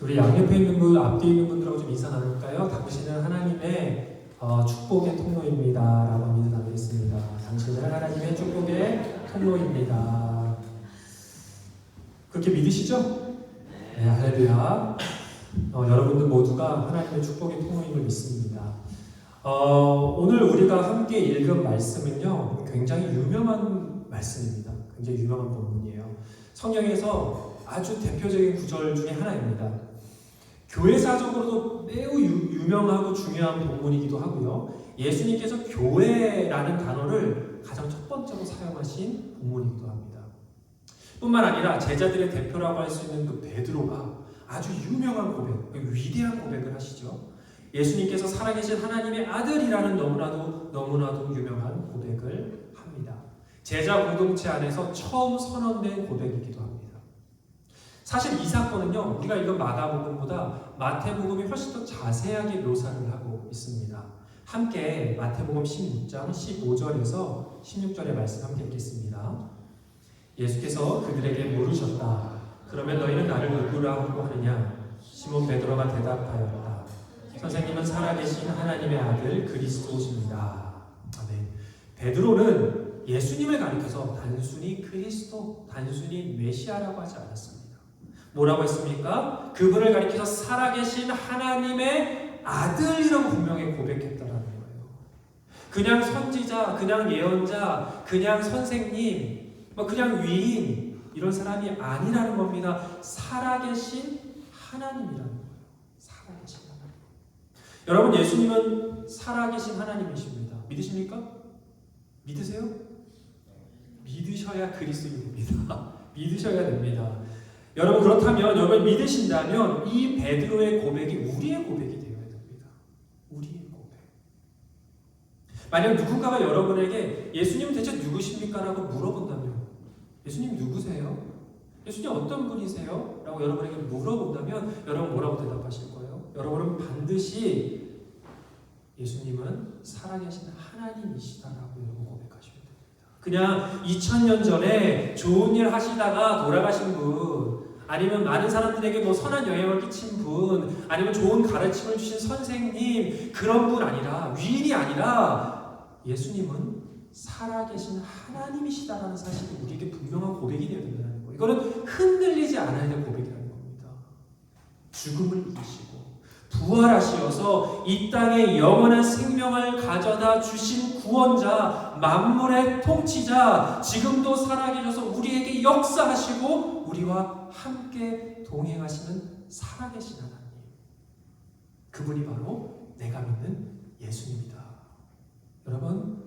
우리 양옆에 있는 분, 앞뒤에 있는 분들하고 좀 인사 나눌까요? 당신은 하나님의 축복의 통로입니다 라고 하면 인사 나누겠습니다. 당신은 하나님의 축복의 통로입니다. 그렇게 믿으시죠? 네, 할렐루야. 여러분들 모두가 하나님의 축복의 통로임을 믿습니다. 오늘 우리가 함께 읽은 말씀은요, 굉장히 유명한 말씀입니다. 굉장히 유명한 본문이에요. 성경에서 아주 대표적인 구절 중에 하나입니다. 교회사적으로도 매우 유명하고 중요한 본문이기도 하고요. 예수님께서 교회라는 단어를 가장 첫 번째로 사용하신 본문이기도 합니다. 뿐만 아니라 제자들의 대표라고 할 수 있는 그 베드로가 아주 유명한 고백, 위대한 고백을 하시죠. 예수님께서 살아계신 하나님의 아들이라는 너무나도 유명한 고백을 합니다. 제자 공동체 안에서 처음 선언된 고백이기도 합니다. 사실 이 사건은요, 우리가 읽은 마가복음보다 마태복음이 훨씬 더 자세하게 묘사를 하고 있습니다. 함께 마태복음 16장 15절에서 16절의 말씀 함께 읽겠습니다. 예수께서 그들에게 물으셨다. 그러면 너희는 나를 누구라고 하느냐? 시몬 베드로가 대답하였다. 선생님은 살아계신 하나님의 아들 그리스도십니다. 아멘. 베드로는 예수님을 가리켜서 단순히 그리스도, 단순히 메시아라고 하지 않았습니다. 뭐라고 했습니까? 그분을 가리켜서 살아계신 하나님의 아들이라고 분명히 고백했다라는 거예요. 그냥 선지자, 그냥 예언자, 그냥 선생님, 그냥 위인 이런 사람이 아니라는 겁니다. 살아계신 하나님이라는 거예요. 살아계신 하나님. 여러분, 예수님은 살아계신 하나님이십니다. 믿으십니까? 믿으세요? 믿으셔야 그리스도입니다. 믿으셔야 됩니다. 여러분, 그렇다면 여러분 믿으신다면 이 베드로의 고백이 우리의 고백이 되어야 됩니다. 우리의 고백. 만약 누군가가 여러분에게 예수님은 대체 누구십니까? 라고 물어본다면, 예수님 누구세요? 예수님 어떤 분이세요? 라고 여러분에게 물어본다면 여러분 뭐라고 대답하실 거예요? 여러분은 반드시 예수님은 살아계신 하나님이시다라고 여러분 고백하셔야 됩니다. 그냥 2000년 전에 좋은 일 하시다가 돌아가신 분, 아니면 많은 사람들에게 선한 영향을 끼친 분, 아니면 좋은 가르침을 주신 선생님, 그런 분 아니라, 위인이 아니라 예수님은 살아계신 하나님이시다라는 사실이 우리에게 분명한 고백이 되어야 된다는 거예요. 이거는 흔들리지 않아야 될 고백이라는 겁니다. 죽음을 이기시고 부활하시어서 이 땅에 영원한 생명을 가져다 주신 구원자, 만물의 통치자, 지금도 살아계셔서 우리에게 역사하시고 우리와 함께 동행하시는 살아계신 하나님. 그분이 바로 내가 믿는 예수님이다. 여러분,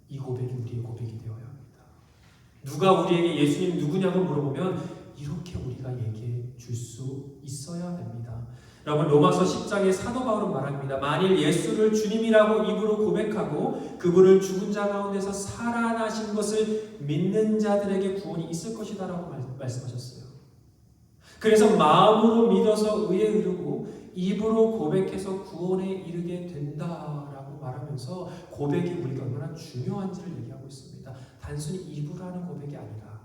이 고백이 우리의 고백이 되어야 합니다. 누가 우리에게 예수님 누구냐고 물어보면 이렇게 우리가 얘기해 줄 수 있어야 됩니다. 여러분, 로마서 10장에 사도 바울은 말합니다. 만일 예수를 주님이라고 입으로 고백하고 그분을 죽은 자 가운데서 살아나신 것을 믿는 자들에게 구원이 있을 것이다 라고 말씀하셨어요. 그래서 마음으로 믿어서 의에 이르고 입으로 고백해서 구원에 이르게 된다라고 말하면서 고백이 우리가 얼마나 중요한지를 얘기하고 있습니다. 단순히 입으로 하는 고백이 아니라,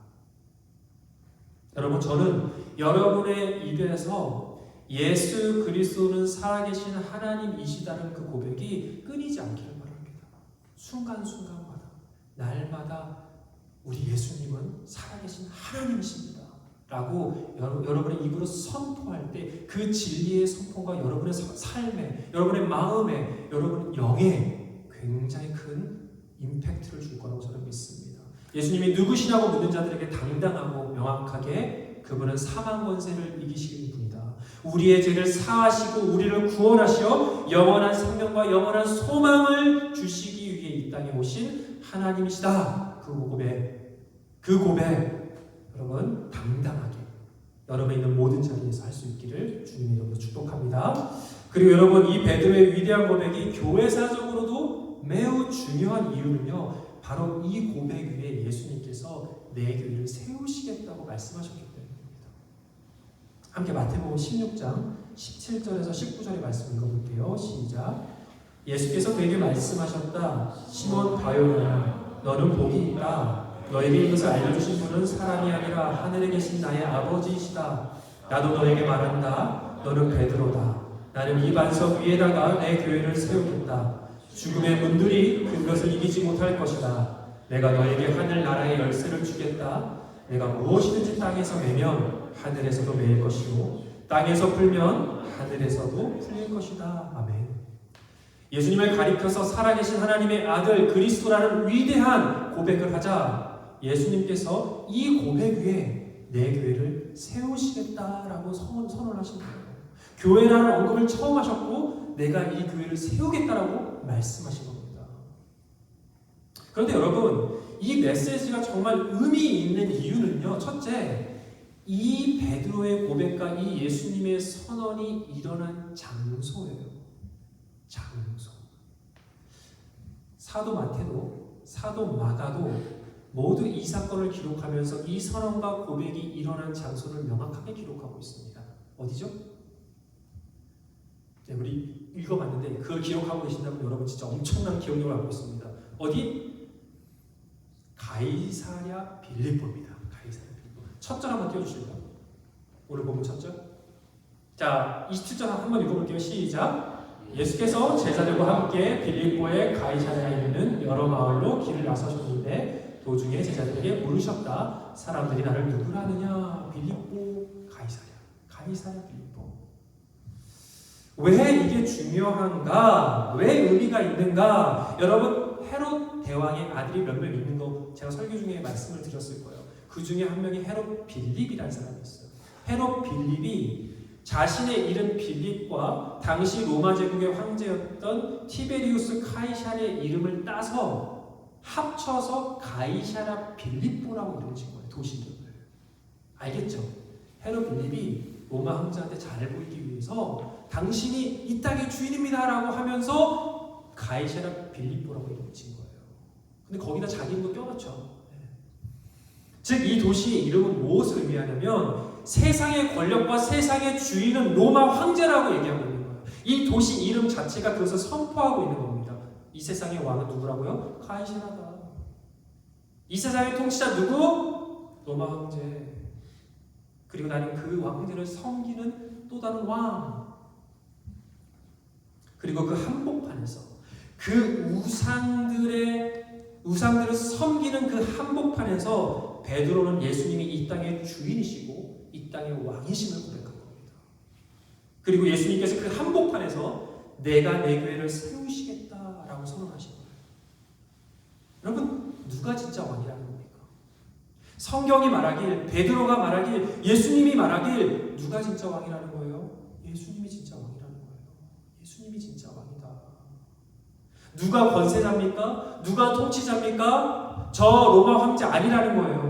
여러분, 저는 여러분의 입에서 예수 그리스도는 살아계신 하나님이시다는 그 고백이 끊이지 않기를 바랍니다. 순간순간마다, 날마다 우리 예수님은 살아계신 하나님이십니다 라고 여러분의 입으로 선포할 때 그 진리의 선포가 여러분의 삶에, 여러분의 마음에, 여러분의 영에 굉장히 큰 임팩트를 줄 거라고 저는 믿습니다. 예수님이 누구시냐고 묻는 자들에게 당당하고 명확하게 그분은 사망 권세를 이기시는 분이다. 우리의 죄를 사하시고 우리를 구원하시어 영원한 생명과 영원한 소망을 주시기 위해 이 땅에 오신 하나님이시다. 그 고백 여러분 당당하게 여러분이 있는 모든 자리에서 할 수 있기를 주님의 이름으로 축복합니다. 그리고 여러분, 이 베드로의 위대한 고백이 교회사적으로도 매우 중요한 이유는요, 바로 이 고백 위에 예수님께서 내 교회를 세우시겠다고 말씀하셨기 때문입니다. 함께 마태복음 16장 17절에서 19절의 말씀 읽어볼게요. 시작. 예수께서 그에게 말씀하셨다. 시몬 바요나, 너는 복이 있다. 너에게 이것을 알려주신 분은 사람이 아니라 하늘에 계신 나의 아버지이시다. 나도 너에게 말한다. 너는 베드로다. 나는 이 반석 위에다가 내 교회를 세우겠다. 죽음의 문들이 그것을 이기지 못할 것이다. 내가 너에게 하늘 나라의 열쇠를 주겠다. 내가 무엇이든지 땅에서 매면 하늘에서도 매일 것이고 땅에서 풀면 하늘에서도 풀릴 것이다. 아멘. 예수님을 가리켜서 살아계신 하나님의 아들 그리스도라는 위대한 고백을 하자 예수님께서 이 고백 위에 내 교회를 세우시겠다라고 선언하신 거예요. 교회라는 언급을 처음 하셨고 내가 이 교회를 세우겠다라고 말씀하신 겁니다. 그런데 여러분, 이 메시지가 정말 의미 있는 이유는요. 첫째, 이 베드로의 고백과 이 예수님의 선언이 일어난 장소예요. 장소. 사도 마태도 사도 마가도 모두 이 사건을 기록하면서 이 선언과 고백이 일어난 장소를 명확하게 기록하고 있습니다. 어디죠? 네, 우리 읽어봤는데 그걸 기억하고 계신다면 여러분 진짜 엄청난 기억력을 갖고 있습니다. 어디? 가이사랴 빌립보입니다. 가이사랴 빌립보. 첫 절 한번 띄워주실까요? 오늘 본문 첫 절. 자, 27절 한번 읽어볼게요. 시작. 예수께서 제자들과 함께 빌립보의 가이사랴에 있는 여러 마을로 길을 나서셨는데 도중에 제자들에게 물으셨다. 사람들이 나를 누구라 하느냐? 빌립보 가이사랴. 가이사랴 빌립보. 왜 이게 중요한가? 왜 의미가 있는가? 여러분, 헤롯 대왕의 아들이 몇 명 있는 거 제가 설교 중에 말씀을 드렸을 거예요. 그 중에 한 명이 헤롯 빌립이라는 사람이었어요. 헤롯 빌립이 자신의 이름 빌립과 당시 로마 제국의 황제였던 티베리우스 카이사르의 이름을 따서 합쳐서 가이사랴 빌립보라고 이름을 지은 거예요. 도시 이름을. 알겠죠? 헤롯 빌립이 로마 황제한테 잘 보이기 위해서 당신이 이 땅의 주인입니다라고 하면서 가이사랴 빌립보라고 이름을 지은 거예요. 근데 거기다 자기 이름도 껴넣죠. 즉 이 도시의 이름은 무엇을 의미하냐면 세상의 권력과 세상의 주인은 로마 황제라고 얘기하고 있는 거예요. 이 도시 이름 자체가 그것을 선포하고 있는 겁니다. 이 세상의 왕은 누구라고요? 가이사랴다. 이 세상의 통치자 누구? 로마 황제. 그리고 나는 그 왕들을 섬기는 또 다른 왕. 그리고 그 한복판에서 그 우상들을 섬기는 그 한복판에서 베드로는 예수님이 이 땅의 주인이시고 이 땅의 왕이심을 고백한 겁니다. 그리고 예수님께서 그 한복판에서 내가 내 교회를 세우시겠다라고 선언하신 거예요. 여러분, 누가 진짜 왕이라는 겁니까? 성경이 말하길, 베드로가 말하길, 예수님이 말하길 누가 진짜 왕이라는 거예요? 예수님이 진짜 왕이라는 거예요. 예수님이 진짜 왕이다. 누가 권세자입니까? 누가 통치자입니까? 저 로마 황제 아니라는 거예요.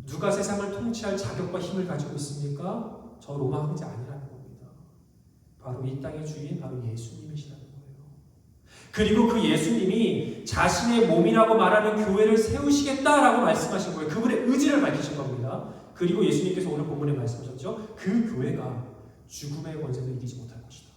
누가 세상을 통치할 자격과 힘을 가지고 있습니까? 저 로마 황제 아니라는 겁니다. 바로 이 땅의 주인, 바로 예수님이시라는 거예요. 그리고 그 예수님이 자신의 몸이라고 말하는 교회를 세우시겠다라고 말씀하신 거예요. 그분의 의지를 밝히신 겁니다. 그리고 예수님께서 오늘 본문에 말씀하셨죠. 그 교회가 죽음의 권세도 이기지 못할 것이다.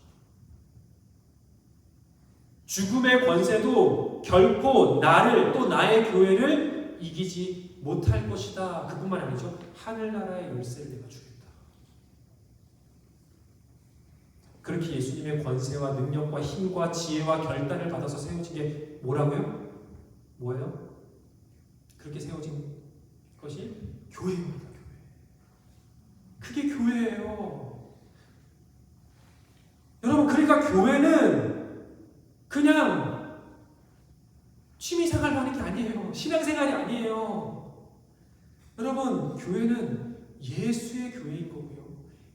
죽음의 권세도 결코 나를 또 나의 교회를 이기지 못할 것이다. 그뿐만 아니죠. 하늘나라의 열쇠를 내가 주겠다. 그렇게 예수님의 권세와 능력과 힘과 지혜와 결단을 받아서 세워진 게 뭐라고요? 뭐예요? 그렇게 세워진 것이 교회입니다. 교회. 그게 교회예요. 여러분, 그러니까 교회는 그냥 취미생활 하는 게 아니에요. 신앙생활이 아니에요. 여러분, 교회는 예수의 교회인 거고요.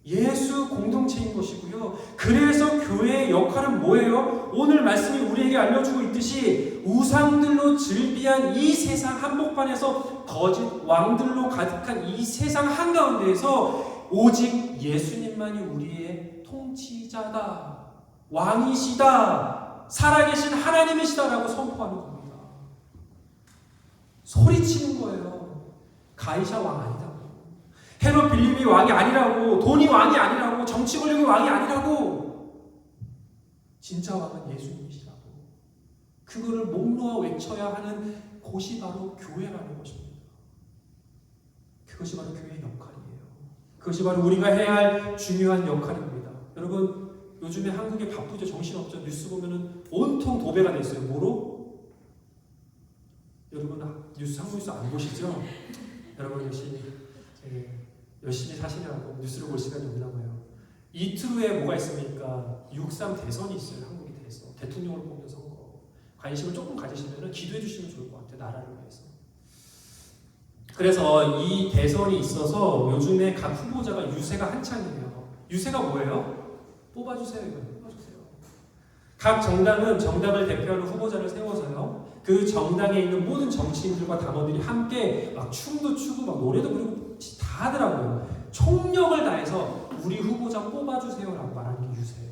예수 공동체인 것이고요. 그래서 교회의 역할은 뭐예요? 오늘 말씀이 우리에게 알려주고 있듯이 우상들로 즐비한 이 세상 한복판에서 거짓 왕들로 가득한 이 세상 한가운데에서 오직 예수님만이 우리의 통치자다. 왕이시다. 살아계신 하나님이시다라고 선포하는 겁니다. 소리치는 거예요. 가이사 왕 아니다고. 헤롯 빌립이 왕이 아니라고. 돈이 왕이 아니라고. 정치 권력이 왕이 아니라고. 진짜 왕은 예수님이시라고. 그거를 목 놓아 외쳐야 하는 곳이 바로 교회라는 것입니다. 그것이 바로 교회의 역할이에요. 그것이 바로 우리가 해야 할 중요한 역할입니다. 여러분, 요즘에 한국에 바쁘죠. 정신없죠. 뉴스 보면은 온통 도배가 돼 있어요. 뭐로? 여러분 뉴스 한국 뉴스 안 보시죠? 여러분 열심히 사시느라고 뉴스를 볼 시간이 없나 봐요. 이틀 후에 뭐가 있습니까? 6.3 대선이 있어요. 한국에 대해서. 대통령을 뽑는 선거. 관심을 조금 가지시면 기도해 주시면 좋을 것 같아요. 나라를 위해서. 그래서 이 대선이 있어서 요즘에 각 후보자가 유세가 한창이에요. 유세가 뭐예요? 뽑아주세요. 이거 뽑아주세요. 각 정당은 정당을 대표하는 후보자를 세워서요. 그 정당에 있는 모든 정치인들과 당원들이 함께 막 춤도 추고 막 노래도 부르고 다 하더라고요. 총력을 다해서 우리 후보자 뽑아주세요라고 말하는 게 유세예요.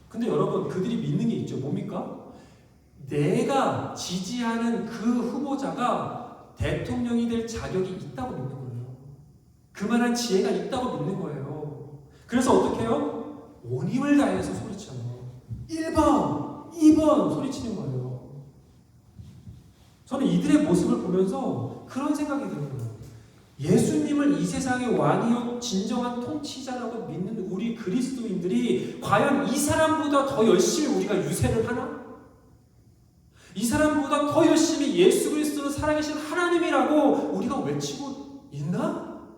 근데 여러분, 그들이 믿는 게 있죠. 뭡니까? 내가 지지하는 그 후보자가 대통령이 될 자격이 있다고 믿는 거예요. 그만한 지혜가 있다고 믿는 거예요. 그래서 어떻게 해요? 온 힘을 다해서 소리쳐요. 1번, 2번 소리치는 거예요. 저는 이들의 모습을 보면서 그런 생각이 드는 거예요. 예수님을 이 세상의 왕이요 진정한 통치자라고 믿는 우리 그리스도인들이 과연 이 사람보다 더 열심히 우리가 유세를 하나? 이 사람보다 더 열심히 예수 그리스도는 살아계신 하나님이라고 우리가 외치고 있나?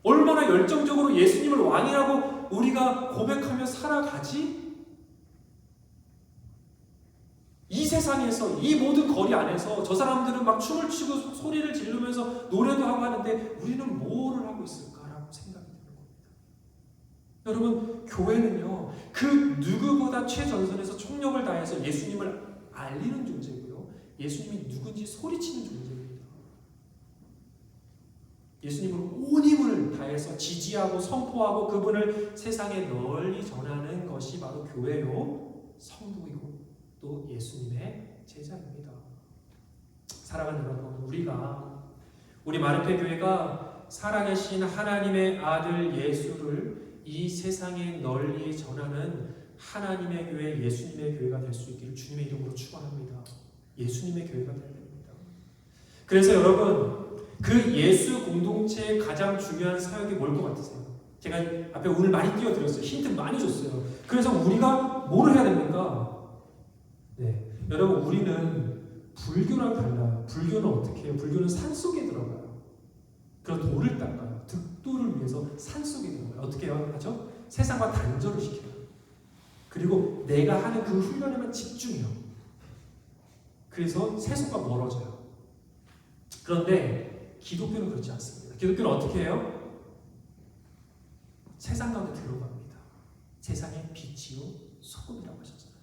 얼마나 열정적으로 예수님을 왕이라고 우리가 고백하며 살아가지? 이 세상에서 이 모든 거리 안에서 저 사람들은 막 춤을 추고 소리를 지르면서 노래도 하고 하는데 우리는 뭐를 하고 있을까라고 생각이 드는 겁니다. 여러분, 교회는요 그 누구보다 최전선에서 총력을 다해서 예수님을 알리는 존재고요, 예수님이 누군지 소리치는 존재입니다. 예수님을 온 힘을 다해서 지지하고 선포하고 그분을 세상에 널리 전하는 것이 바로 교회요 성도이고 또 예수님의 제자입니다. 사랑하는 여러분, 우리 마르페 교회가 살아계신 하나님의 아들 예수를 이 세상에 널리 전하는 하나님의 교회, 예수님의 교회가 될 수 있기를 주님의 이름으로 축원합니다. 예수님의 교회가 되야 됩니다. 그래서 여러분, 그 예수 공동체의 가장 중요한 사역이 뭘 것 같으세요? 제가 앞에 오늘 많이 띄워드렸어요. 힌트 많이 줬어요. 그래서 우리가 뭐를 해야 됩니까? 네, 여러분, 우리는 불교랑 달라요. 불교는 어떻게 해요? 불교는 산속에 들어가요. 그런 돌을 닦아요. 득도를 위해서 산속에 들어가요. 어떻게 하죠? 세상과 단절을 시켜요. 그리고 내가 하는 그 훈련에만 집중해요. 그래서 세속과 멀어져요. 그런데 기독교는 그렇지 않습니다. 기독교는 어떻게 해요? 세상 가운데 들어갑니다. 세상의 빛이요 소금이라고 하셨잖아요.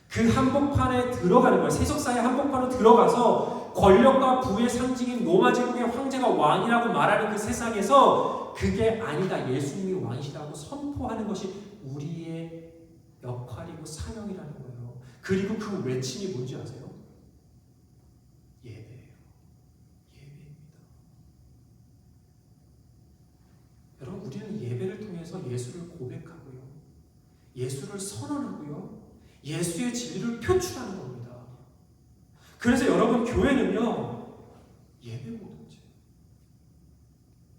그 한복판에 들어가는 거예요. 세속사의 한복판으로 들어가서 권력과 부의 상징인 로마 제국의 황제가 왕이라고 말하는 그 세상에서 그게 아니다, 예수님이 왕이시라고 선포하는 것이 우리의 역할이고 사명이라는 거예요. 그리고 그 외침이 뭔지 아세요? 예배예요. 예배입니다. 여러분, 우리는 예배를 통해서 예수를 고백하고요, 예수를 선언하고요, 예수의 진리를 표출하는 겁니다. 그래서 여러분, 교회는요 예배 공동체,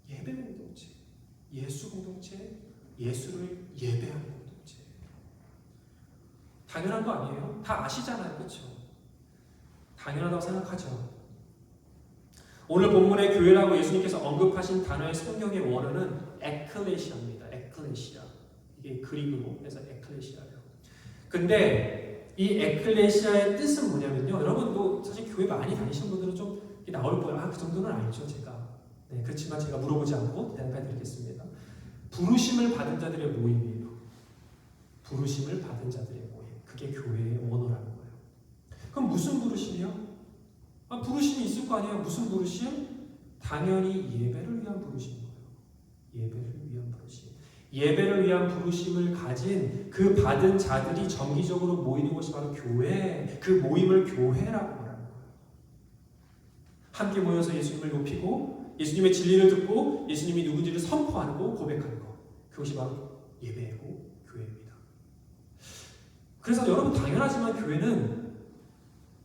예배 공동체, 예수 공동체, 예수를 예배하는 공동체. 당연한 거 아니에요? 다 아시잖아요, 그렇죠? 당연하다고 생각하죠. 오늘 본문의 교회라고 예수님께서 언급하신 단어의 성경의 원어는 에클레시아입니다. 에클레시아. 이게 그리그로 해서 에클레시아예요. 근데 이 에클레시아의 뜻은 뭐냐면요, 여러분 뭐 사실 교회 많이 다니시는 분들은 좀 나올 거예요. 그 정도는 알죠, 제가. 네, 그렇지만 제가 물어보지 않고 대답해드리겠습니다. 부르심을 받은 자들의 모임이에요. 부르심을 받은 자들의 모임. 그게 교회의 원어라는 거예요. 그럼 무슨 부르심이요? 부르심이 있을 거 아니에요. 무슨 부르심? 당연히 예배를 위한 부르심인 거예요. 예배를 위한 부르심. 예배를 위한 부르심을 가진 그 받은 자들이 정기적으로 모이는 것이 바로 교회, 그 모임을 교회라고 말하는 거예요. 함께 모여서 예수님을 높이고 예수님의 진리를 듣고 예수님이 누군지를 선포하고 고백하는 것, 그것이 바로 예배이고 교회입니다. 그래서 여러분, 당연하지만 교회는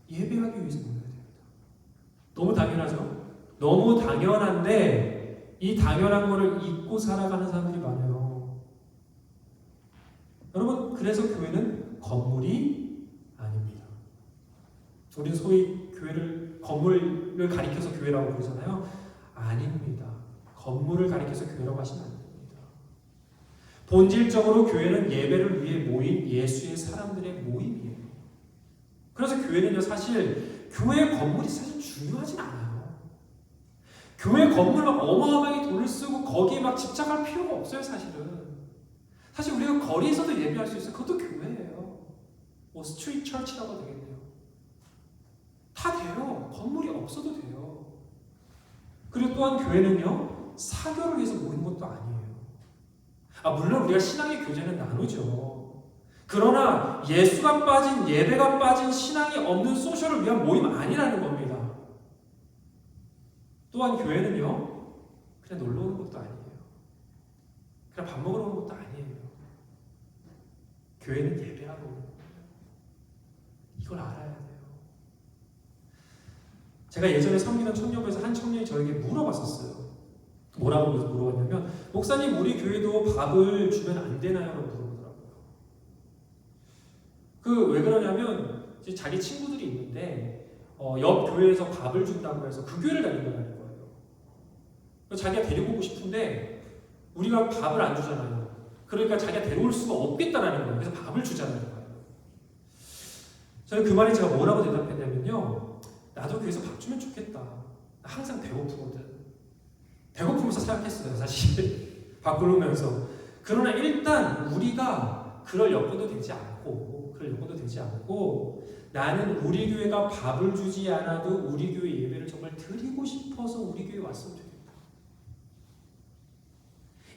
예배하기 위해서 모여야 됩니다. 너무 당연하죠? 너무 당연한데 이 당연한 거를 잊고 살아가는 사람들이 많아요. 여러분, 그래서 교회는 건물이 아닙니다. 우리는 소위 교회를 건물을 가리켜서 교회라고 부르잖아요. 아닙니다. 건물을 가리켜서 교회라고 하시면 안 됩니다. 본질적으로 교회는 예배를 위해 모인 예수의 사람들의 모임이에요. 그래서 교회는요, 사실 교회 건물이 사실 중요하진 않아요. 교회 건물 막 어마어마하게 돈을 쓰고 거기에 막 집착할 필요가 없어요, 사실은. 사실 우리가 거리에서도 예배할 수 있어요. 그것도 교회예요. 뭐 스트리트 처치라고 되겠네요. 다 돼요. 건물이 없어도 돼요. 그리고 또한 교회는요, 사교를 위해서 모이는 것도 아니에요. 물론 우리가 신앙의 교제는 나누죠. 그러나 예수가 빠진, 예배가 빠진 신앙이 없는 소셜을 위한 모임 아니라는 겁니다. 또한 교회는요, 그냥 놀러 오는 것도 아니에요. 그냥 밥 먹으러 오는 것도 아니에요. 교회는 예배하러 오는 거예요. 이걸 알아야 돼요. 제가 예전에 섬기던 청년부에서 한 청년이 저에게 물어봤었어요. 뭐라고 물어봤냐면, 목사님, 우리 교회도 밥을 주면 안 되나요? 라고 물어보더라고요. 왜 그러냐면, 자기 친구들이 있는데, 옆 교회에서 밥을 준다고 해서 그 교회를 다닌다는 거예요. 자기가 데리고 오고 싶은데, 우리가 밥을 안 주잖아요. 그러니까 자기가 데려올 수가 없겠다라는 거예요. 그래서 밥을 주자는 거예요. 저는 그 말에 제가 뭐라고 대답했냐면요, 나도 교회에서 밥 주면 좋겠다. 나 항상 배고프거든. 배고프면서 생각했어요, 사실. 밥 굶으면서. 그러나 일단 우리가 그럴 여건도 되지 않고 나는 우리 교회가 밥을 주지 않아도 우리 교회 예배를 정말 드리고 싶어서 우리 교회에 왔으면 좋겠다.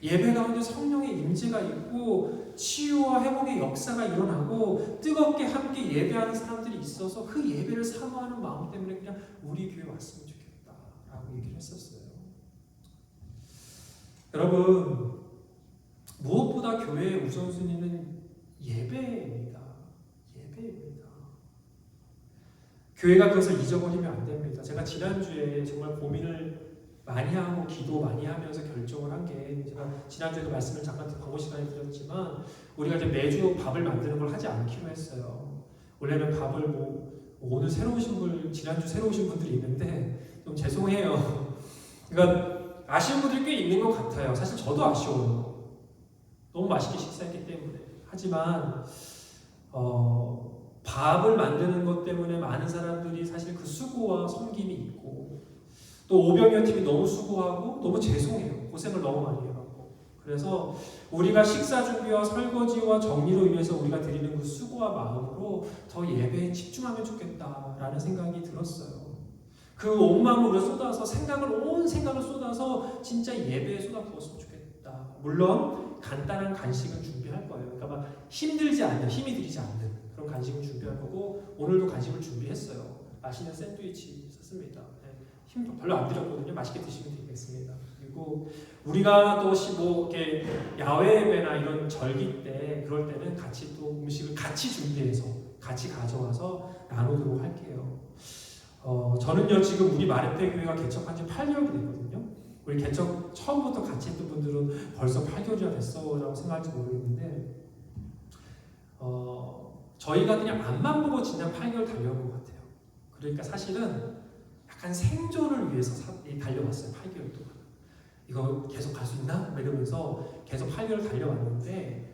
예배 가운데 성령의 임재가 있고 치유와 회복의 역사가 일어나고 뜨겁게 함께 예배하는 사람들이 있어서 그 예배를 사모하는 마음 때문에 그냥 우리 교회에 왔으면 좋겠다라고 얘기를 했었어요. 여러분, 무엇보다 교회의 우선순위는 예배입니다. 예배입니다. 교회가 그것을 잊어버리면 안 됩니다. 제가 지난주에 정말 고민을 많이 하고 기도 많이 하면서 결정을 한 게, 제가 지난주에도 말씀을 잠깐 광고 시간에 드렸지만, 우리가 이제 매주 밥을 만드는 걸 하지 않기로 했어요. 원래는 밥을 오늘 새로 오신 분, 지난주 새로 오신 분들이 있는데 좀 죄송해요. 그러니까 아쉬운 분들이 꽤 있는 것 같아요. 사실 저도 아쉬워요. 너무 맛있게 식사했기 때문에. 하지만 밥을 만드는 것 때문에 많은 사람들이 사실 그 수고와 섬김이 있고, 또 오병이어 팀이 너무 수고하고 너무 죄송해요. 고생을 너무 많이 해갖고. 그래서 우리가 식사 준비와 설거지와 정리로 인해서 우리가 드리는 그 수고와 마음으로 더 예배에 집중하면 좋겠다라는 생각이 들었어요. 그 온 마음을 우리가 쏟아서 온 생각을 쏟아서 진짜 예배에 쏟아부었으면 좋겠다. 물론 간단한 간식은 준비할 거예요. 그러니까 막 힘들지 않는, 힘이 들이지 않는 그런 간식을 준비할 거고, 오늘도 간식을 준비했어요. 맛있는 샌드위치 샀습니다. 힘도 별로 안 들였거든요. 맛있게 드시면 되겠습니다. 그리고 우리가 또 이렇게 야외 예배나 이런 절기 때, 그럴 때는 같이 또 음식을 같이 준비해서 같이 가져와서 나누도록 할게요. 저는요, 지금 우리 마르테 교회가 개척한 지 8개월이 됐거든요. 우리 개척 처음부터 같이 했던 분들은 벌써 8개월이나 됐어라고 생각할지 모르겠는데, 저희가 그냥 앞만 보고 진짜 8개월 달려온 것 같아요. 그러니까 사실은 약간 생존을 위해서 달려왔어요. 8개월 동안. 이거 계속 갈 수 있나? 이러면서 계속 8개월 달려왔는데,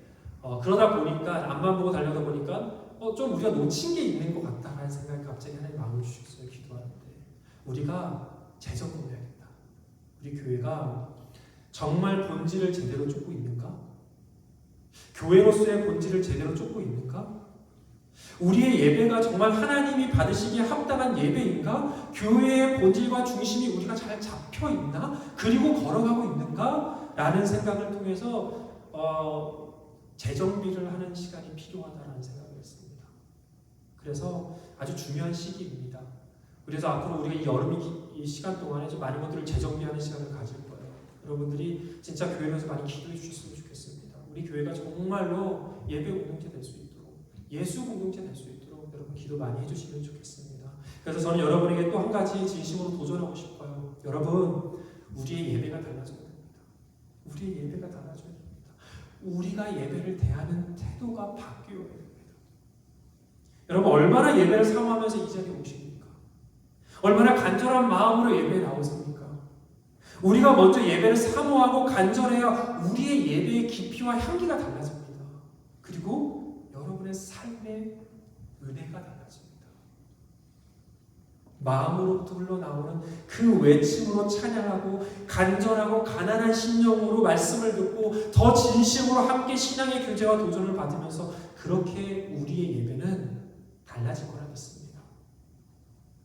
그러다 보니까 앞만 보고 달려다 보니까 좀 우리가 놓친 게 있는 것 같다라는 생각이 갑자기 하나님 마음을 주셨어요. 기도하는데 우리가 재점검해야겠다. 우리 교회가 정말 본질을 제대로 쫓고 있는가? 교회로서의 본질을 제대로 쫓고 있는가? 우리의 예배가 정말 하나님이 받으시기에 합당한 예배인가? 교회의 본질과 중심이 우리가 잘 잡혀 있나? 그리고 걸어가고 있는가? 라는 생각을 통해서 재정비를 하는 시간이 필요하다는 생각을 했습니다. 그래서 아주 중요한 시기입니다. 그래서 앞으로 우리가 이 여름 이 시간 동안에 좀 많은 것들을 재정비하는 시간을 가질 거예요. 여러분들이 진짜 교회에서 많이 기도해 주셨으면 좋겠습니다. 우리 교회가 정말로 예배 공동체 될 수 있도록, 예수 공동체 될 수 있도록 여러분 기도 많이 해주시면 좋겠습니다. 그래서 저는 여러분에게 또 한 가지 진심으로 도전하고 싶어요. 여러분, 우리의 예배가 달라져야 됩니다. 우리의 예배가 달라져야 됩니다. 우리가 예배를 대하는 태도가 바뀌어야 됩니다. 여러분 얼마나 예배를 사모하면서 이 자리에 오십니까? 얼마나 간절한 마음으로 예배에 나오십니까? 우리가 먼저 예배를 사모하고 간절해야 우리의 예배의 깊이와 향기가 달라집니다. 그리고 여러분의 삶의 은혜가 달라집니다. 마음으로부터 흘러나오는 그 외침으로 찬양하고 간절하고 가난한 심령으로 말씀을 듣고 더 진심으로 함께 신앙의 교제와 도전을 받으면서 그렇게 우리의 예배는 달라질 거라 믿습니다.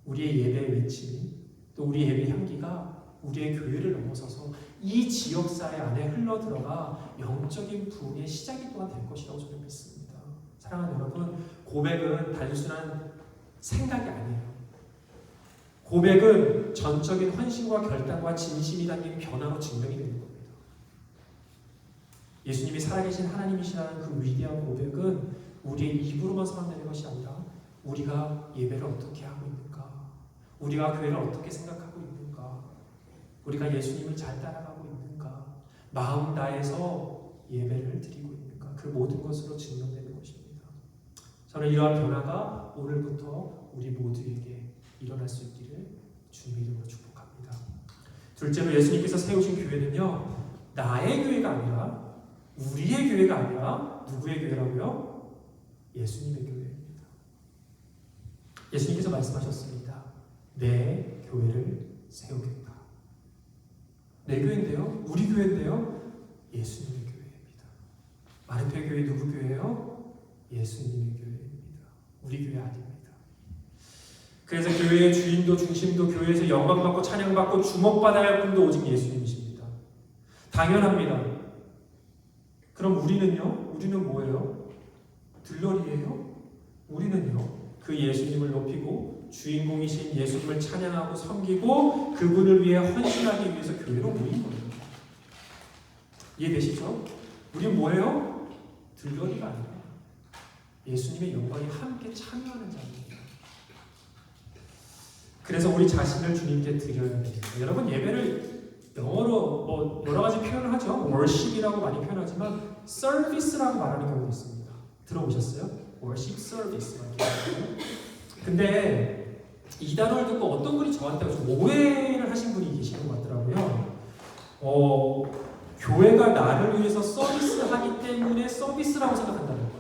우리의 예배의 외침이 또 우리의 예배의 향기가 우리의 교회를 넘어서서 이 지역사회 안에 흘러들어가 영적인 부흥의 시작이 또한 될 것이라고 저는 믿습니다. 사랑하는 여러분, 고백은 단순한 생각이 아니에요. 고백은 전적인 헌신과 결단과 진심이 담긴 변화로 증명이 되는 겁니다. 예수님이 살아계신 하나님이시라는 그 위대한 고백은 우리의 입으로만 선언되는 것이 아니라 우리가 예배를 어떻게 하고 있는가, 우리가 교회를 어떻게 생각하고 있는가, 우리가 예수님을 잘 따라가고 있는가, 마음 다해서 예배를 드리고 있는가, 그 모든 것으로 증명되는 것입니다. 저는 이러한 변화가 오늘부터 우리 모두에게 일어날 수 있기를 주님의 이름으로 축복합니다. 둘째로 예수님께서 세우신 교회는요, 나의 교회가 아니라 우리의 교회가 아니라 누구의 교회라고요? 예수님의 교회입니다. 예수님께서 말씀하셨습니다. 내 교회를 세우겠다. 내 교회인데요? 우리 교회인데요? 예수님의 교회입니다. 마르페 교회 누구 교회예요? 예수님의 교회입니다. 우리 교회 아닙니다. 그래서 교회의 주인도 중심도 교회에서 영광받고 찬양받고 주목받아야 할 분도 오직 예수님이십니다. 당연합니다. 그럼 우리는요? 우리는 뭐예요? 들러리예요? 우리는요? 그 예수님을 높이고 주인공이신 예수님을 찬양하고 섬기고 그분을 위해 헌신하기 위해서 교회로 모인 거예요. 이해되시죠? 우리는 뭐예요? 들러리가 아니라 예수님의 영광에 함께 참여하는 자입니다. 그래서 우리 자신을 주님께 드려야 됩니다. 여러분 예배를 영어로 여러 가지 표현을 하죠. worship이라고 많이 표현하지만 service라고 말하는 경우도 있습니다. 들어보셨어요? worship service. 근데 이 단어를 듣고 어떤 분이 저한테 좀 오해를 하신 분이 계시는 것 같더라고요. 교회가 나를 위해서 서비스하기 때문에 서비스라고 생각한다는 거예요.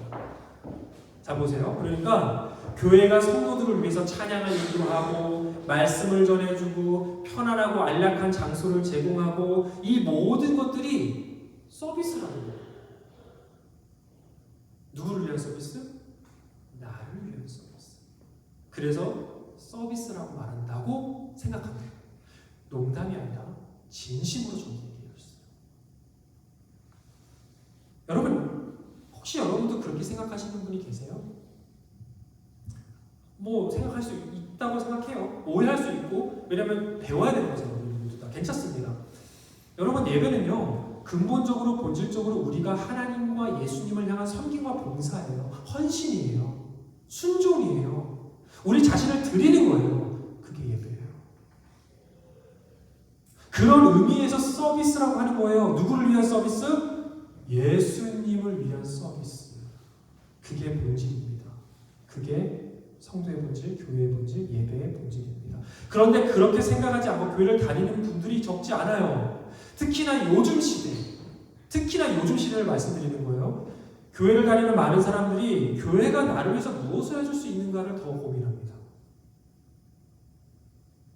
자 보세요. 그러니까 교회가 성도들을 위해서 찬양을 인도하고 말씀을 전해주고 편안하고 안락한 장소를 제공하고 이 모든 것들이 서비스라는 거예요. 누구를 위한 서비스? 나를 위한 서비스. 그래서 서비스라고 말한다고 생각합니다. 농담이 아니라 진심으로 저는 얘기해요. 여러분 혹시 여러분도 그렇게 생각하시는 분이 계세요? 생각할 수 있다고 생각해요. 오해할 수 있고 왜냐하면 배워야 되는 거잖아요. 모두 다 괜찮습니다. 여러분 예배는요 근본적으로 본질적으로 우리가 하나님과 예수님을 향한 섬김과 봉사예요. 헌신이에요. 순종이에요. 우리 자신을 드리는 거예요. 그게 예배예요. 그런 의미에서 서비스라고 하는 거예요. 누구를 위한 서비스? 예수님을 위한 서비스. 그게 본질입니다. 그게 성도의 본질, 교회의 본질, 예배의 본질입니다. 그런데 그렇게 생각하지 않고 교회를 다니는 분들이 적지 않아요. 특히나 요즘 시대를 말씀드리는 거예요. 교회를 다니는 많은 사람들이 교회가 나를 위해서 무엇을 해줄 수 있는가를 더 고민합니다.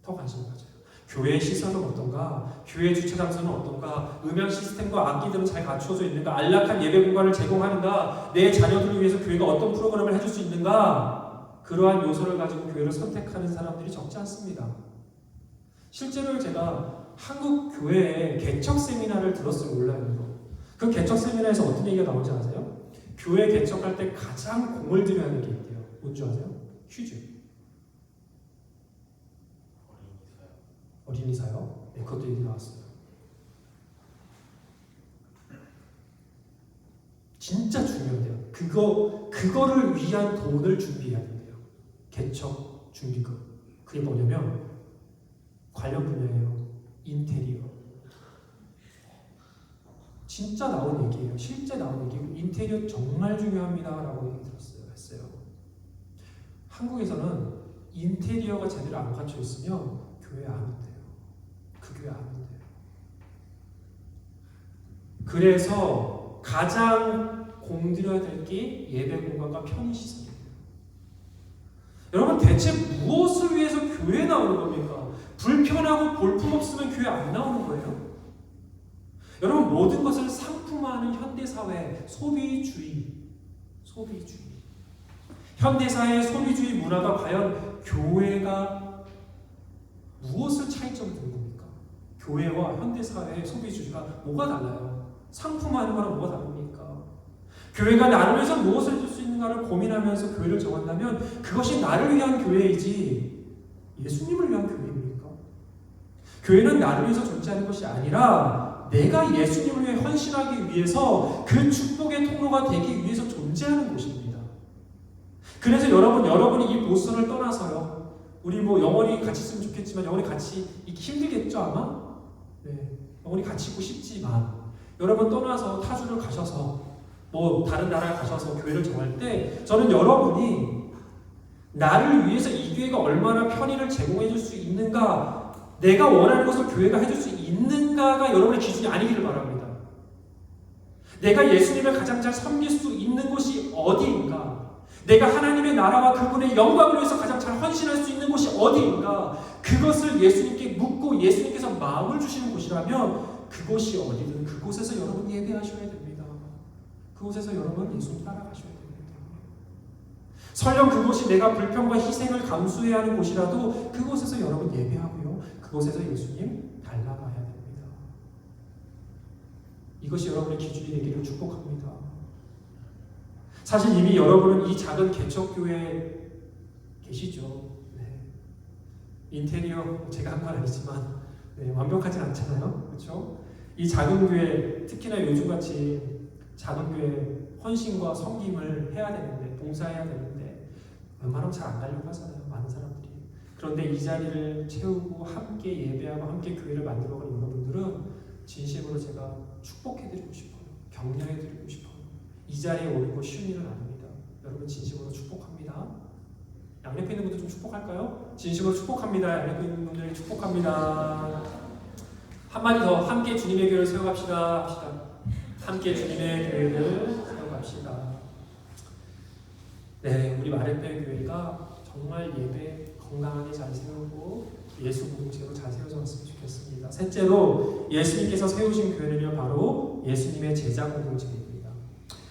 더 관심을 가져요. 교회의 시설은 어떤가? 교회의 주차 장소는 어떤가? 음향 시스템과 악기들은 잘 갖추어져 있는가? 안락한 예배 공간을 제공하는가? 내 자녀들을 위해서 교회가 어떤 프로그램을 해줄 수 있는가? 그러한 요소를 가지고 교회를 선택하는 사람들이 적지 않습니다. 실제로 제가 한국 교회의 개척 세미나를 들었어요. 온라인으로. 그 개척 세미나에서 어떤 얘기가 나오는지 아세요? 교회 개척할 때 가장 공을 들여야 하는 게 있대요. 뭔지 아세요? 퀴즈. 어린이사요? 네, 그것도 얘기 나왔어요. 진짜 중요해요. 그거를 위한 돈을 준비해야 된대요. 개척 준비금. 그게 뭐냐면 관련 분야예요. 인테리어, 진짜 나온 얘기예요. 실제 나온 얘기고 인테리어 정말 중요합니다라고 얘기 들었어요. 했어요. 한국에서는 인테리어가 제대로 안 갖춰 있으면 교회 안 온대요. 그 교회 안 온대요. 그래서 가장 공들여야 될 게 예배 공간과 편의시설이에요. 여러분 대체 무엇을 위해서 교회에 나오는 겁니까? 불편하고 볼품없으면 교회 안 나오는 거예요. 여러분 모든 것을 상품화하는 현대사회 소비주의. 현대사회의 소비주의 문화가 과연 교회가 무엇을 차이점을 두는 겁니까? 교회와 현대사회의 소비주의가 뭐가 달라요? 상품화하는 거랑 뭐가 다릅니까? 교회가 나를 위해서 무엇을 해줄 수 있는가를 고민하면서 교회를 정한다면 그것이 나를 위한 교회이지 예수님을 위한 교회입니까? 교회는 나를 위해서 존재하는 것이 아니라 내가 예수님을 위해 헌신하기 위해서 그 축복의 통로가 되기 위해서 존재하는 곳입니다. 그래서 여러분이 이 보스턴을 떠나서요. 우리 영원히 같이 있으면 좋겠지만 영원히 같이 있기 힘들겠죠 아마? 네, 영원히 같이 있고 싶지만 여러분 떠나서 타주를 가셔서 다른 나라에 가셔서 교회를 정할 때 저는 여러분이 나를 위해서 이 교회가 얼마나 편의를 제공해 줄 수 있는가 내가 원하는 것을 교회가 해줄 수 있는가가 여러분의 기준이 아니기를 바랍니다. 내가 예수님을 가장 잘 섬길 수 있는 곳이 어디인가 내가 하나님의 나라와 그분의 영광을 위해서 가장 잘 헌신할 수 있는 곳이 어디인가 그것을 예수님께 묻고 예수님께서 마음을 주시는 곳이라면 그곳이 어디든 그곳에서 여러분 예배하셔야 됩니다. 그곳에서 여러분 예수님 따라가셔야 됩니다. 설령 그곳이 내가 불평과 희생을 감수해야 하는 곳이라도 그곳에서 여러분 예배하고요. 그곳에서 예수님 닮아가야 됩니다. 이것이 여러분의 기준이 되기를 축복합니다. 사실 이미 여러분은 이 작은 개척교회에 계시죠. 네. 인테리어 제가 한 건 아니지만 완벽하진 않잖아요. 그렇죠? 이 작은 교회 특히나 요즘같이 작은 교회 헌신과 섬김을 해야 되는데 봉사해야 되는데 웬만하면 잘 안 가려고 하잖아요. 많은 사람들이. 그런데 이 자리를 채우고 함께 예배하고 함께 교회를 만들어가는 여러분들은 진심으로 제가 축복해드리고 싶어요. 격려해드리고 싶어요. 이 자리에 오는 거 쉬운 일은 아닙니다. 여러분 진심으로 축복합니다. 양옆에 있는 분들 좀 축복할까요? 진심으로 축복합니다. 양옆에 있는 분들 축복합니다. 한마디 더 함께 주님의 교회를 세워갑시다 합시다. 함께 주님의 교회를 세워갑시다. 네, 우리 마레페 교회가 정말 예배 건강하게 잘 세우고 예수 공동체로 잘 세워졌으면 좋겠습니다. 셋째로 예수님께서 세우신 교회는요 바로 예수님의 제자 공동체입니다.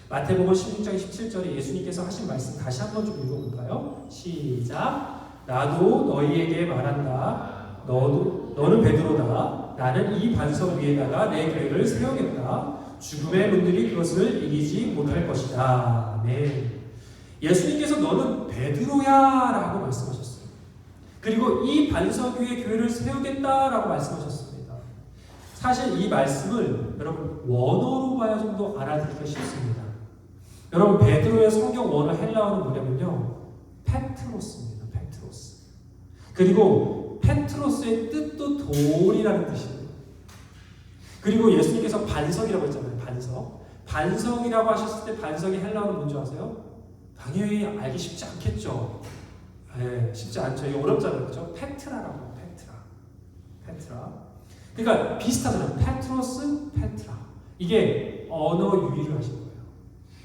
마태복음 16장 17절에 예수님께서 하신 말씀 다시 한번 좀 읽어볼까요? 시작. 나도 너희에게 말한다. 너는 베드로다. 나는 이 반석 위에다가 내 교회를 세우겠다. 죽음의 문들이 그것을 이기지 못할 것이다. 네. 예수님께서 너는 베드로야 라고 말씀하셨어요. 그리고 이 반석 위에 교회를 세우겠다 라고 말씀하셨습니다. 사실 이 말씀을 여러분 원어로 봐야 좀 더 알아듣기가 쉽습니다. 여러분 베드로의 성경 원어 헬라어는 뭐냐면요 페트로스입니다. 페트로스. 그리고 페트로스의 뜻도 돌이라는 뜻이에요. 그리고 예수님께서 반석이라고 했잖아요. 반석이라고 하셨을 때 반석의 헬라어는 뭔지 아세요? 당연히 알기 쉽지 않겠죠. 네, 쉽지 않죠. 이거 어렵잖아요. 그렇죠? 페트라라고 해요. 페트라. 그러니까 비슷하잖아요. 페트로스, 페트라. 이게 언어 유희를 하신 거예요.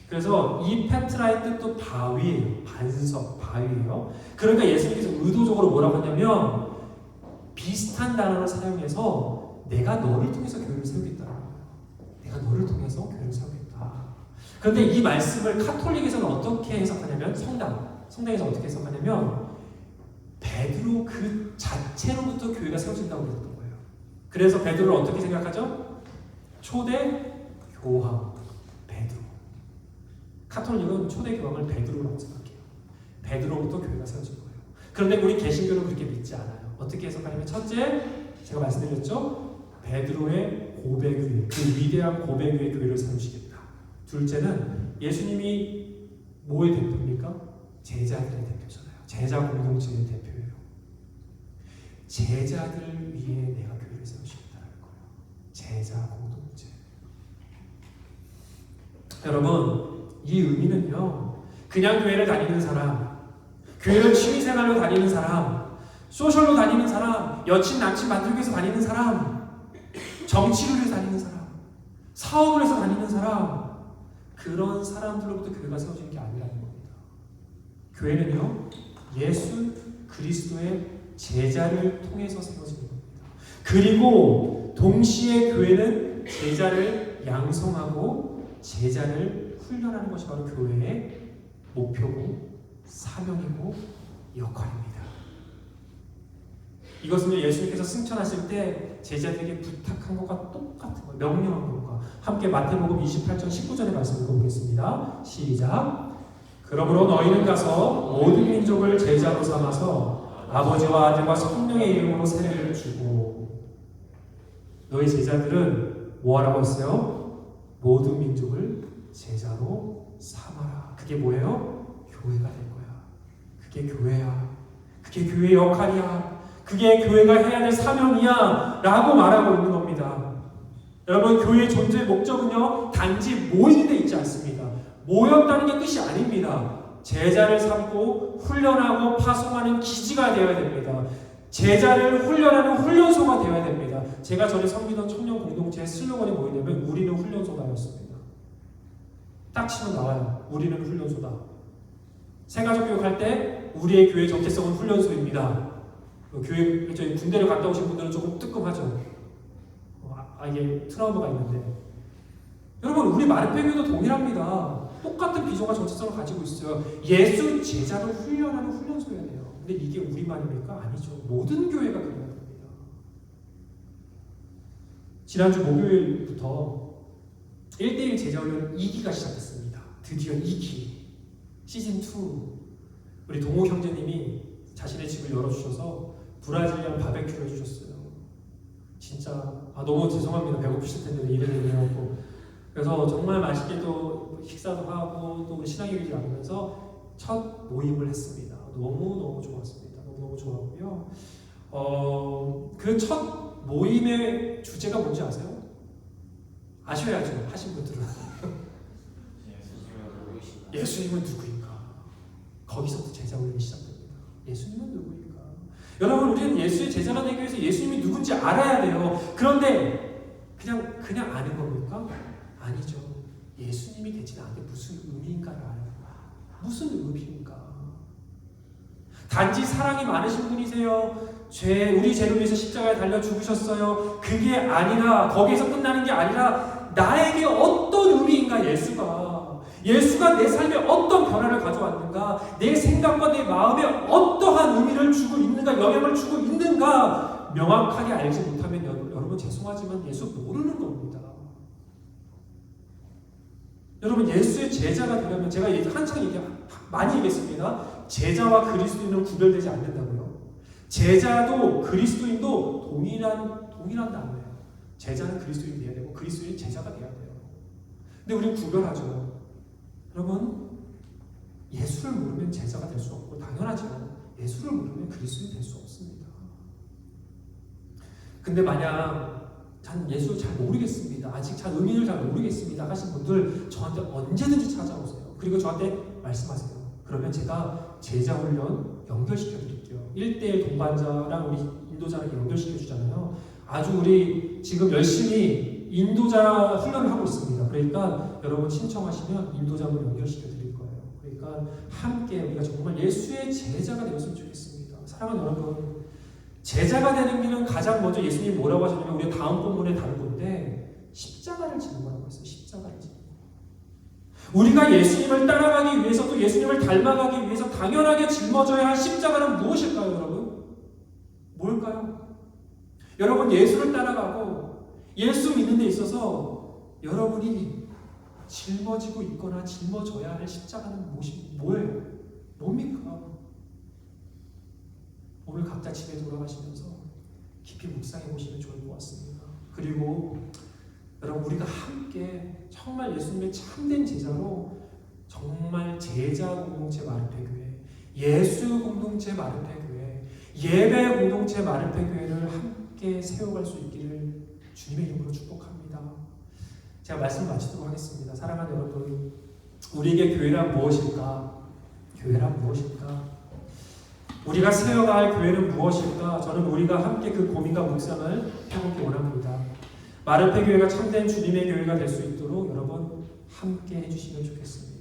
그래서 이 페트라의 뜻도 바위예요. 반석, 바위예요. 그러니까 예수님께서 의도적으로 뭐라고 하냐면 비슷한 단어를 사용해서 내가 너를 통해서 교회를 세우겠다. 내가 너를 통해서 교회를 세우겠다. 그런데 이 말씀을 카톨릭에서는 어떻게 해석하냐면 성당에서 어떻게 해석하냐면 베드로 그 자체로부터 교회가 세워진다고 그랬던 거예요. 그래서 베드로를 어떻게 생각하죠? 초대 교황 베드로. 카톨릭은 초대 교황을 베드로라고 생각해요. 베드로부터 교회가 세워진 거예요. 그런데 우리 개신교는 그렇게 믿지 않아요. 어떻게 해석하냐면 첫째, 제가 말씀드렸죠? 베드로의 고백 위에 그 위대한 고백 위에 교회를 세우시겠다. 둘째는 예수님이 뭐의 대표입니까? 제자들의 대표잖아요. 제자 공동체의 대표예요. 제자들 위에 내가 교회를 세우시겠다는 거예요. 제자 공동체. 여러분, 이 의미는요, 그냥 교회를 다니는 사람, 교회를 취미생활로 다니는 사람, 소셜로 다니는 사람, 여친 남친 만들기 위해서 다니는 사람, 정치를 위해서 다니는 사람, 사업을 해서 다니는 사람, 그런 사람들로부터 교회가 세워지는 게 아니라는 겁니다. 교회는요, 예수 그리스도의 제자를 통해서 세워지는 겁니다. 그리고 동시에 교회는 제자를 양성하고 제자를 훈련하는 것이 바로 교회의 목표고 사명이고 역할입니다. 이것은 예수님께서 승천하실 때 제자들에게 부탁한 것과 똑같은 거예요. 명령한 것과 함께 마태복음 28장 19절의 말씀 읽어보겠습니다. 시작. 그러므로 너희는 가서 모든 민족을 제자로 삼아서 아버지와 아들과 성령의 이름으로 세례를 주고. 너희 제자들은 뭐하라고 했어요? 모든 민족을 제자로 삼아라. 그게 뭐예요? 교회가 될 거야. 그게 교회야. 그게 교회의 역할이야. 그게 교회가 해야 될 사명이야 라고 말하고 있는 겁니다. 여러분, 교회의 존재의 목적은요, 단지 모이는 데 있지 않습니다. 모였다는 게 끝이 아닙니다. 제자를 삼고 훈련하고 파송하는 기지가 되어야 됩니다. 제자를 훈련하는 훈련소가 되어야 됩니다. 제가 전에 섬기던 청년 공동체의 슬로건이 뭐냐면 우리는 훈련소다였습니다. 딱 치면 나와요. 우리는 훈련소다. 새가족 교육할 때 우리의 교회 정체성은 훈련소입니다. 교회, 저희 군대를 갔다 오신 분들은 조금 뜨끔하죠. 이게 트라우마가 있는데. 여러분, 우리 마르페교도 동일합니다. 똑같은 비전과 정체성을 가지고 있어요. 예수 제자를 훈련하는 훈련소여야 돼요. 근데 이게 우리만입니까? 아니죠. 모든 교회가 그래야 됩니다. 지난주 목요일부터 1대1 제자훈련 2기가 시작됐습니다. 드디어 2기. 시즌2. 우리 동호 형제님이 자신의 집을 열어주셔서 브라질리안 바베큐를 해주셨어요. 진짜 너무 죄송합니다. 배고프실 텐데 이래서 그래갖고. 그래서 정말 맛있게 또 식사도 하고 또 우리 신앙교육을 나누면서 첫 모임을 했습니다. 너무너무 좋았습니다. 너무너무 좋았고요. 그 첫 모임의 주제가 뭔지 아세요? 아셔야죠. 하신 분들은. 예수님은 누구인가? 거기서부터 제자훈련이 시작됩니다. 예수님은 누구인가? 여러분, 우리는 예수의 제자가 되기 위해서 예수님이 누군지 알아야 돼요. 그런데 그냥 아는 겁니까? 아니죠. 예수님이 되지 않는데 무슨 의미인가를 알아요. 무슨 의미인가? 단지 사랑이 많으신 분이세요. 우리 죄를 위해서 십자가에 달려 죽으셨어요. 그게 아니라, 거기에서 끝나는 게 아니라 나에게 어떤 의미인가? 예수가 내 삶에 어떤 변화를 가져왔는가? 내 생각과 내 마음에 어떠한 의미를 주고 있는가? 영향을 주고 있는가? 명확하게 알지 못하면 여러분 죄송하지만 예수 모르는 겁니다. 여러분, 예수의 제자가 되려면 제가 한창 많이 얘기했습니다. 제자와 그리스도인은 구별되지 않는다고요. 제자도 그리스도인도 동일한 단어예요. 제자는 그리스도인이 돼야 되고 그리스도인은 제자가 돼야 돼요. 근데 우리는 구별하죠. 여러분, 예수를 모르면 제자가 될 수 없고 당연하죠. 예수를 모르면 그리스도인이 될 수 없습니다. 근데 만약 전 예수를 잘 모르겠습니다. 아직 잘 의미를 잘 모르겠습니다 하신 분들 저한테 언제든지 찾아오세요. 그리고 저한테 말씀하세요. 그러면 제가 제자훈련 연결시켜 드릴게요. 1대1 동반자랑 우리 인도자를 연결시켜 주잖아요. 아주 우리 지금 열심히 인도자 훈련을 하고 있습니다. 그러니까 여러분 신청하시면 인도자분 연결시켜 드릴 거예요. 그러니까 함께 우리가 정말 예수의 제자가 되었으면 좋겠습니다. 사랑하는 여러분, 제자가 되는 길은 가장 먼저 예수님이 뭐라고 하셨냐면 우리 다음 본문에 다룰 건데 십자가를 지는 거라고 했어요. 십자가를 지는 거. 우리가 예수님을 따라가기 위해서 또 예수님을 닮아가기 위해서 당연하게 짊어져야 할 십자가는 무엇일까요, 여러분? 뭘까요? 여러분, 예수를 따라가고 예수 믿는 데 있어서 여러분이 짊어지고 있거나 짊어져야 할 십자가는 뭐예요? 뭡니까? 오늘 각자 집에 돌아가시면서 깊이 묵상해 보시면 좋을 것 같습니다. 그리고 여러분, 우리가 함께 정말 예수님의 참된 제자로 정말 제자 공동체 마르페교회, 예수 공동체 마르페교회, 예배 공동체 마르페교회를 함께 세워갈 수 있기를 주님의 이름으로 축복합니다. 제가 말씀 마치도록 하겠습니다. 사랑하는 여러분, 우리에게 교회란 무엇일까? 교회란 무엇일까? 우리가 세워가 할 교회는 무엇일까? 저는 우리가 함께 그 고민과 묵상을 해보기 원합니다. 마르페 교회가 참된 주님의 교회가 될 수 있도록 여러분 함께 해주시면 좋겠습니다.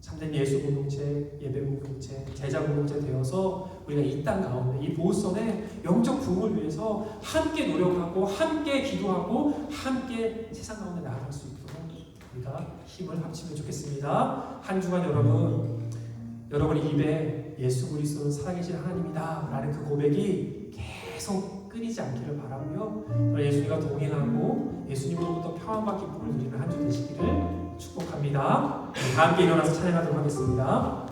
참된 예수 공동체, 예배 공동체, 제자 공동체 되어서 우리가 이 땅 가운데 이 보호선의 영적 부흥을 위해서 함께 노력하고 함께 기도하고 함께 세상 가운데 나아갈 수 있도록 우리가 힘을 합치면 좋겠습니다. 한 주간 여러분 입에 예수 그리스도는 살아계신 하나님이다 라는 그 고백이 계속 끊이지 않기를 바라고요. 예수님과 동행하고 예수님으로부터 평안과 기쁨을 누리는 한 주 되시기를 축복합니다. 다 함께 일어나서 찬양하도록 하겠습니다.